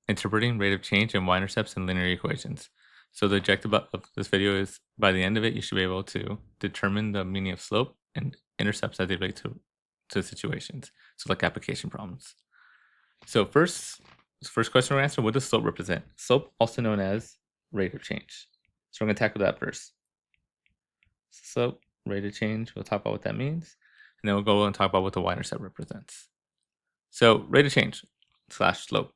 interpreting rate of change in y-intercepts and linear equations. So the objective of this video is, by the end of it, you should be able to determine the meaning of slope and intercepts as they relate to situations. So like application problems. So first question we're answering, what does slope represent? Slope, also known as rate of change. So we're going to tackle that first. Slope, rate of change, we'll talk about what that means. And then we'll go and talk about what the y-intercept represents. So rate of change / slope.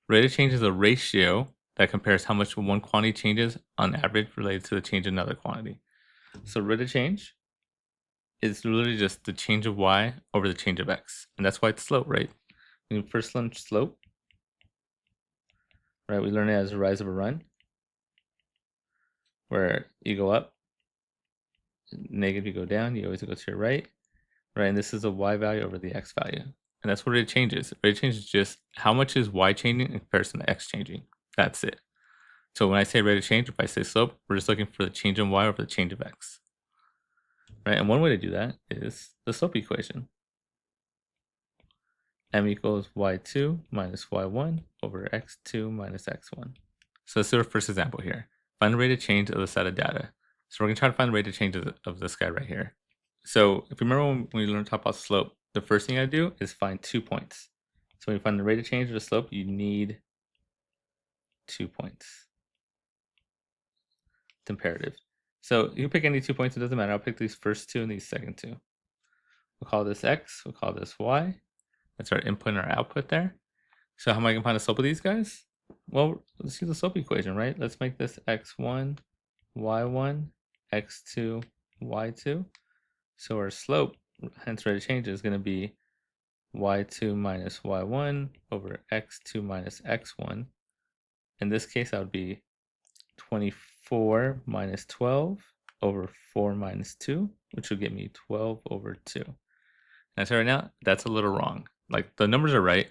Rate of change is a ratio that compares how much one quantity changes on average related to the change in another quantity. So rate of change is literally just the change of y over the change of x. And that's why it's slope, right? When you first learn slope, right, we learn it as a rise of a run, where you go up, negative, you go down, you always go to your right, and this is the y value over the x value. And that's what rate of change is. Rate of change is just how much is y changing in comparison to x changing. That's it. So when I say rate of change, if I say slope, we're just looking for the change in y over the change of x. Right? And one way to do that is the slope equation. M equals y2 minus y1 over x2 minus x1. So let's do our first example here. Find the rate of change of the set of data. So we're going to try to find the rate of change of this guy right here. So if you remember when we learned to talk about slope, the first thing I do is find 2 points. So when you find the rate of change of the slope, you need 2 points. It's imperative. So you can pick any 2 points, it doesn't matter. I'll pick these first 2 and these second 2. We'll call this x, we'll call this y. That's our input and our output there. So how am I going to find the slope of these guys? Well, let's use the slope equation, right? Let's make this x1, y1, x2, y2. So our slope, hence rate of change, is going to be y2 minus y1 over x2 minus x1. In this case, that would be 24 minus 12 over 4 minus 2, which would get me 12 over 2. And so right now, that's a little wrong. Like, the numbers are right,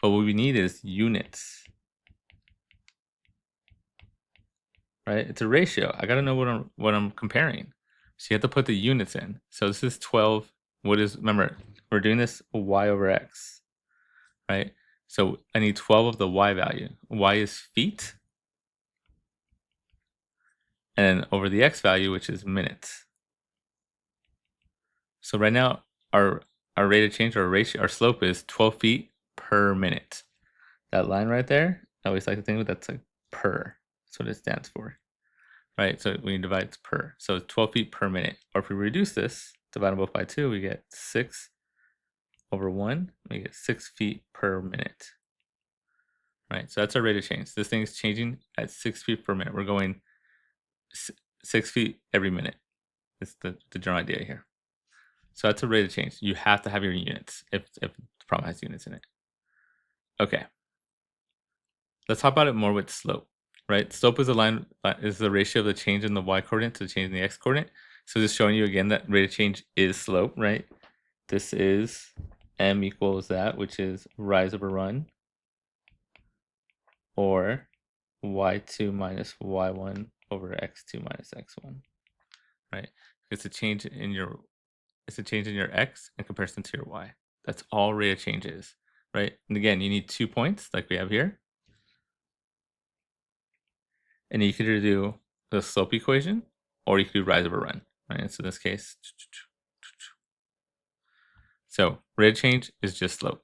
but what we need is units. Right? It's a ratio. I got to know what I'm comparing. So you have to put the units in. So this is 12. Remember, we're doing this y over x, right? So I need 12 of the y value. Y is feet. And over the x value, which is minutes. So right now, our rate of change, our slope is 12 feet per minute. That line right there, I always like to think of that's like per. That's what it stands for. Right, so we divide it per. So it's 12 feet per minute. Or if we reduce this, divide them both by 2, we get 6 over 1. We get 6 feet per minute. Right, so that's our rate of change. This thing is changing at 6 feet per minute. We're going 6 feet every minute. It's the general idea here. So that's a rate of change. You have to have your units if the problem has units in it. Okay. Let's talk about it more with slope. Right, slope is the ratio of the change in the y coordinate to the change in the x coordinate. So just showing you again that rate of change is slope, right? This is m equals that, which is rise over run, or y2 minus y1 over x2 minus x1, right? It's a change in your x in comparison to your y. That's all rate of change is, right? And again, you need 2 points like we have here. And you could either do the slope equation or you could do rise over run, right? So in this case, so rate of change is just slope.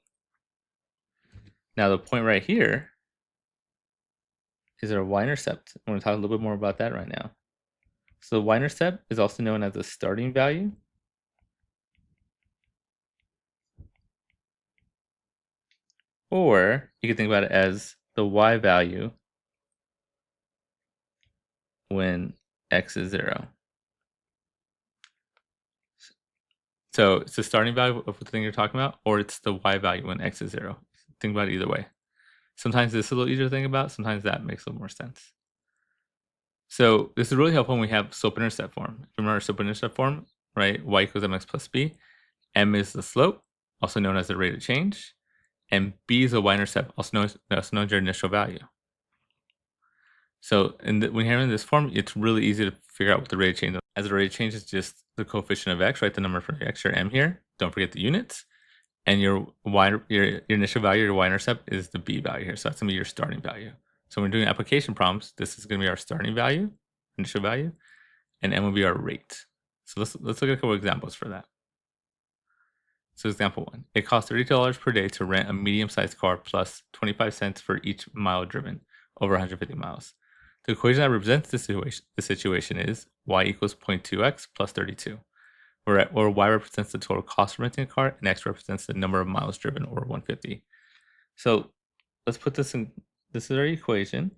Now the point right here is our y-intercept. I'm going to talk a little bit more about that right now. So the y-intercept is also known as the starting value. Or you can think about it as the y value when x is 0. So it's the starting value of the thing you're talking about, or it's the y value when x is 0. Think about it either way. Sometimes this is a little easier to think about. Sometimes that makes a little more sense. So this is really helpful when we have slope-intercept form. If you remember slope-intercept form, right? Y equals mx plus b. M is the slope, also known as the rate of change. And b is the y-intercept, also known as your initial value. So when you're in this form, it's really easy to figure out what the rate of change is. As the rate of change is just the coefficient of x, right? The number for x, your m here. Don't forget the units. and your initial value, your y-intercept, is the b value here. So that's gonna be your starting value. So when we're doing application problems, this is gonna be our starting value, initial value, and n will be our rate. So let's look at a couple examples for that. So example 1, it costs $32 per day to rent a medium-sized car plus 25 cents for each mile driven over 150 miles. The equation that represents this situation is y equals 0.2x plus 32, where y represents the total cost of renting a car and x represents the number of miles driven over 150. So let's put this in, this is our equation,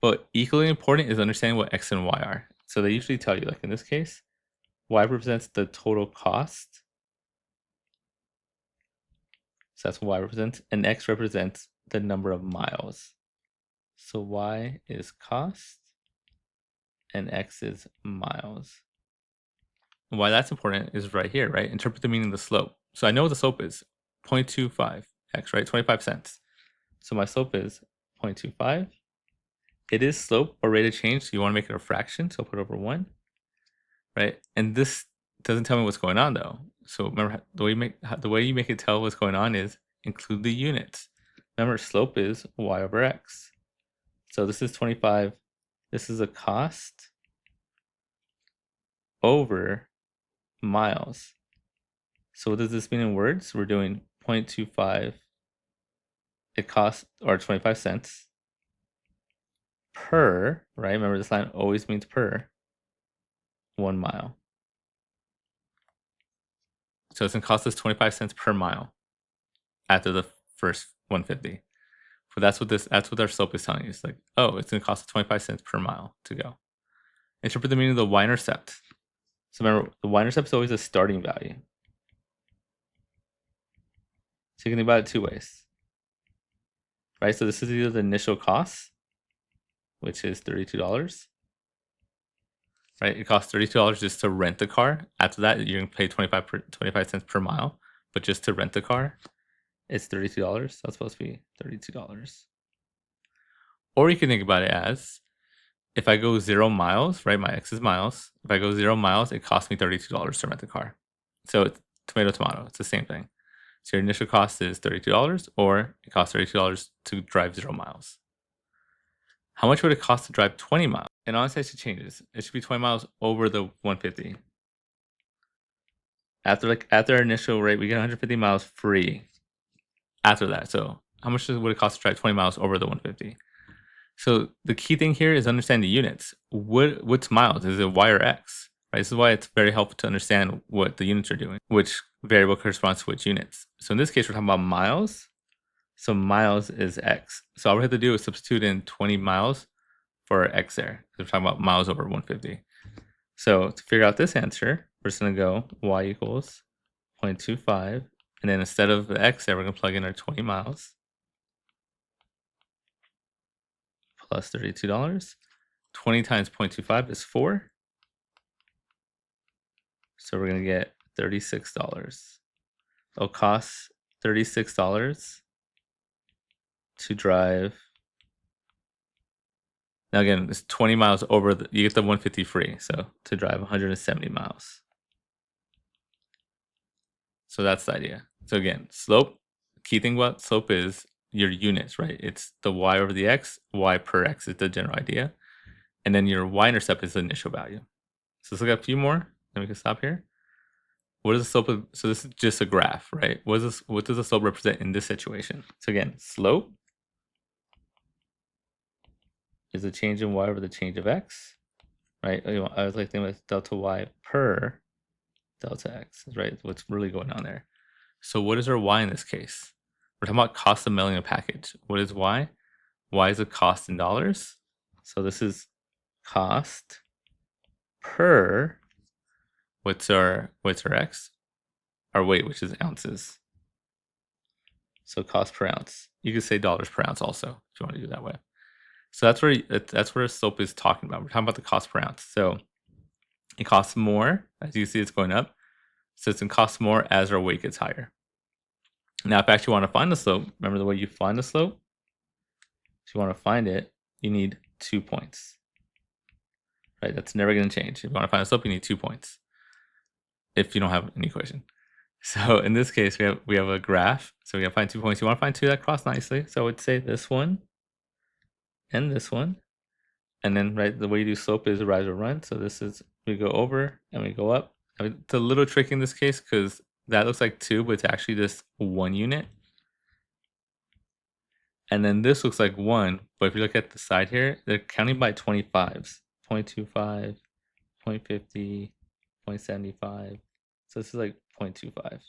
but equally important is understanding what x and y are. So they usually tell you, like in this case, y represents the total cost. So that's what y represents, and x represents the number of miles. So y is cost, and x is miles. And why that's important is right here, right? Interpret the meaning of the slope. So I know what the slope is, 0.25x, right? 25 cents. So my slope is 0.25. It is slope or rate of change, so you want to make it a fraction, so I'll put over 1, right? And this doesn't tell me what's going on, though. So remember, the way you make it tell what's going on is include the units. Remember, slope is y over x. So this is 25. This is a cost over miles. So what does this mean in words? We're doing 0.25. It costs, or 25 cents per, right? Remember, this line always means per 1 mile. So it's going to cost us 25 cents per mile after the first 150. But that's what our slope is telling you. It's like, oh, it's going to cost us 25 cents per mile to go. Interpret the meaning of the y-intercept. So remember, the y-intercept is always a starting value. So you can think about it two ways, right? So this is either the initial cost, which is $32, right? It costs $32 just to rent the car. After that, you're going to pay 25 cents per mile, but just to rent the car, it's $32. So that's supposed to be $32. Or you can think about it as, if I go 0 miles, right? My x is miles. If I go 0 miles, it costs me $32 to rent the car. So it's tomato, it's the same thing. So your initial cost is $32, or it costs $32 to drive 0 miles. How much would it cost to drive 20 miles? And honestly, it should change this. It should be 20 miles over the 150. After our initial rate, we get 150 miles free after that. So how much would it cost to drive 20 miles over the 150? So the key thing here is understand the units. What's miles? Is it y or x? Right? This is why it's very helpful to understand what the units are doing, which variable corresponds to which units. So in this case, we're talking about miles. So miles is x. So all we have to do is substitute in 20 miles for x there. We're talking about miles over 150. So to figure out this answer, we're just going to go y equals 0.25. And then instead of the x there, we're going to plug in our 20 miles plus $32. 20 times 0.25 is 4. So we're going to get $36. It'll cost $36 to drive. Now again, it's 20 miles over, you get the 150 free, so to drive 170 miles. So that's the idea. So again, slope, key thing about slope is your units, right? It's the y over the x, y per x is the general idea. And then your y-intercept is the initial value. So let's look at a few more, then we can stop here. What is the slope of, so this is just a graph, right? What does the slope represent in this situation? So again, slope is the change in y over the change of x, right? I was like thinking about delta y per delta x, right? What's really going on there. So what is our y in this case? We're talking about cost of mailing a package. What is y? Y is the cost in dollars. So this is cost per, what's our x? Our weight, which is ounces. So cost per ounce. You could say dollars per ounce also, if you want to do it that way. So that's where slope is talking about. We're talking about the cost per ounce. So it costs more, as you see it's going up. So it's going to cost more as our weight gets higher. Now, if you actually want to find the slope, remember the way you find the slope? If you want to find it, you need 2 points. Right? That's never going to change. If you want to find the slope, you need 2 points. If you don't have an equation. So in this case, we have a graph. So we gotta find 2 points. You want to find two that cross nicely. So I would say this one and this one. And then right, the way you do slope is rise or run. So this is we go over and we go up. I mean, it's a little tricky in this case because that looks like 2, but it's actually just 1 unit. And then this looks like 1, but if you look at the side here, they're counting by 25s. 0.25, 0.50, 0.75. So this is like 0.25.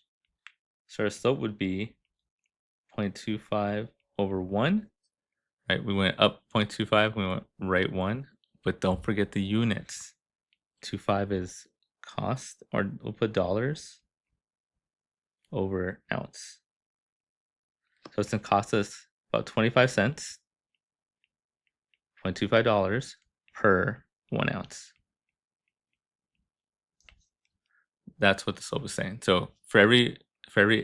So our slope would be 0.25 over 1. Right, we went up 0.25, we went right 1. But don't forget the units. 25 is cost, or we'll put dollars over ounce. So it's going to cost us about 25 cents, $0.25 per 1 ounce. That's what the slope is saying. So for every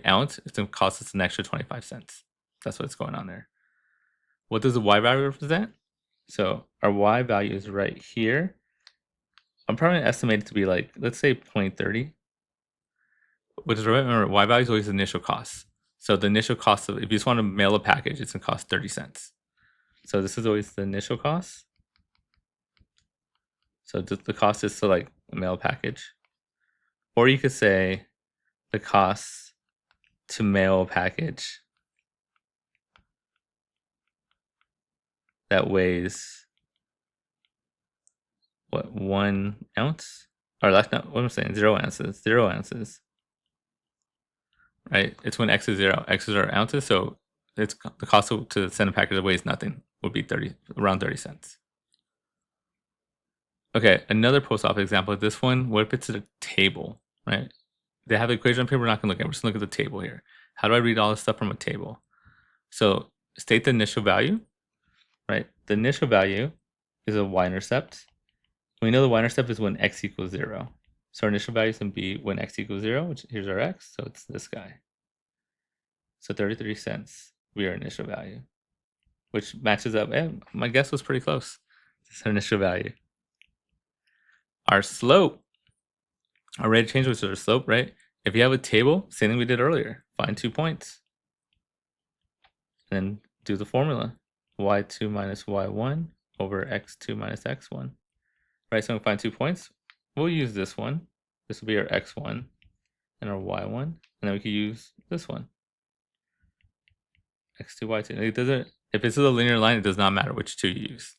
ounce, it's going to cost us an extra 25 cents. That's what's going on there. What does the y value represent? So our y value is right here. I'm probably going to estimate it to be like, let's say 0.30. Which is, remember, y value is always the initial cost. So the initial cost of, if you just want to mail a package, it's going to cost 30 cents. So this is always the initial cost. So the cost is to like mail a package. Or you could say the cost to mail a package that weighs, what, 1 ounce? Or that's not what I'm saying, 0 ounces. 0 ounces. Right? It's when x is 0. X's are ounces, so it's the cost to send a package that weighs nothing would be around 30 cents. Okay, another post office example. This one, what if it's a table, right? They have the equation on paper. We're not going to look at it. We're just going to look at the table here. How do I read all this stuff from a table? So state the initial value, right? The initial value is a y-intercept. We know the y-intercept is when x equals 0. So our initial value is going to be when x equals 0, which here's our x. So it's this guy. So 33 cents will be our initial value, which matches up. And my guess was pretty close. This is our initial value. Our slope, our rate of change, which is our slope, right? If you have a table, same thing we did earlier. Find 2 points. Then do the formula. y2 minus y1 over x2 minus x1. Right, so we find 2 points. We'll use this one. This will be our x1 and our y1. And then we could use this one. x2, y2. It doesn't, if it's a linear line, it does not matter which 2 you use.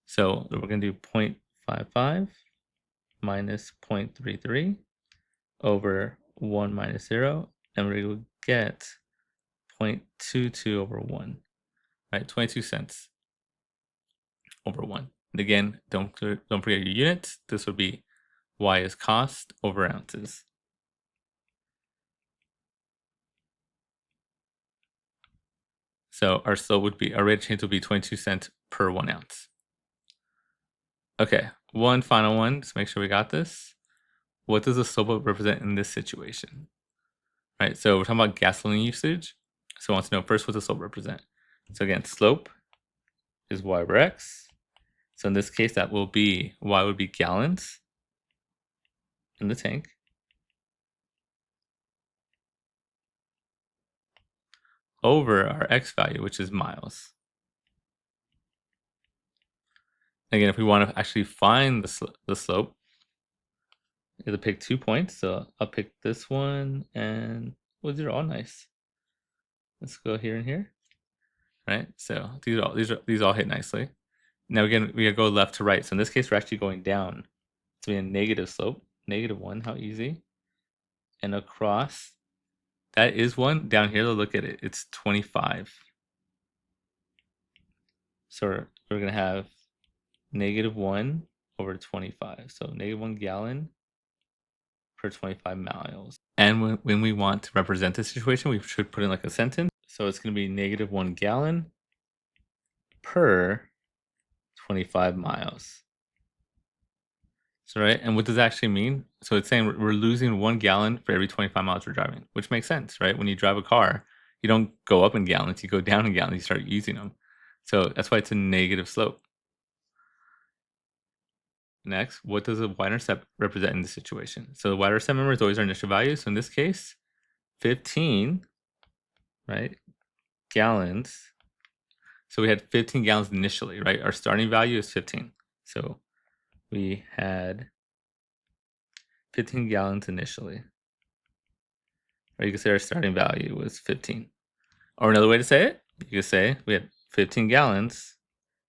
So we're going to do 0.55 minus 0.33 over 1 minus 0. And we will get 0.22 over 1. Right, 22 cents over 1. And again, don't forget your units. This would be y is cost over ounces. So our slope would be, our rate of change would be 22 cents per 1 ounce. Okay, one final one. Just make sure we got this. What does the slope represent in this situation? Right, so we're talking about gasoline usage. So I want to know first what the slope represent. So again, slope is y over x. So in this case, that will be, y would be gallons in the tank. Over our x value, which is miles. Again, if we want to actually find the slope, you have to pick 2 points. So I'll pick this one and, well, these are all nice. Let's go here and here. Right, so these all hit nicely. Now again, we gotta go left to right. So in this case, we're actually going down. So we have a negative slope, -1. How easy? And across, that is 1. Down here, look at it. It's 25. So we're gonna have -1 over 25. So -1 gallon per 25 miles. And when we want to represent this situation, we should put in like a sentence. So it's going to be -1 gallon per 25 miles. So, right, and what does that actually mean? So it's saying we're losing 1 gallon for every 25 miles we're driving, which makes sense, right? When you drive a car, you don't go up in gallons, you go down in gallons, you start using them. So that's why it's a negative slope. Next, what does a y-intercept represent in this situation? So the y-intercept, remember, is always our initial value. So in this case, 15, right, gallons. So we had 15 gallons initially, right? Our starting value is 15. So we had 15 gallons initially. Or you could say our starting value was 15. Or another way to say it, you could say we had 15 gallons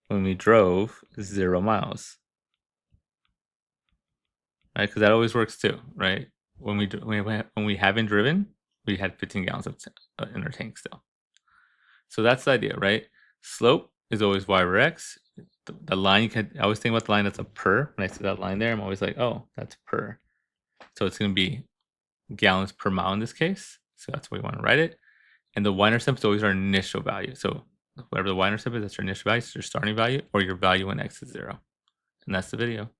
when we drove 0 miles. Right? Because that always works too, right? When we haven't driven, we had 15 gallons in our tank still. So that's the idea, right? Slope is always y over x. The line, I always think about the line that's a per. When I see that line there, I'm always like, oh, that's per. So it's going to be gallons per mile in this case. So that's why we want to write it. And the y-intercept is always our initial value. So whatever the y-intercept is, that's your initial value, it's your starting value, or your value when x is 0. And that's the video.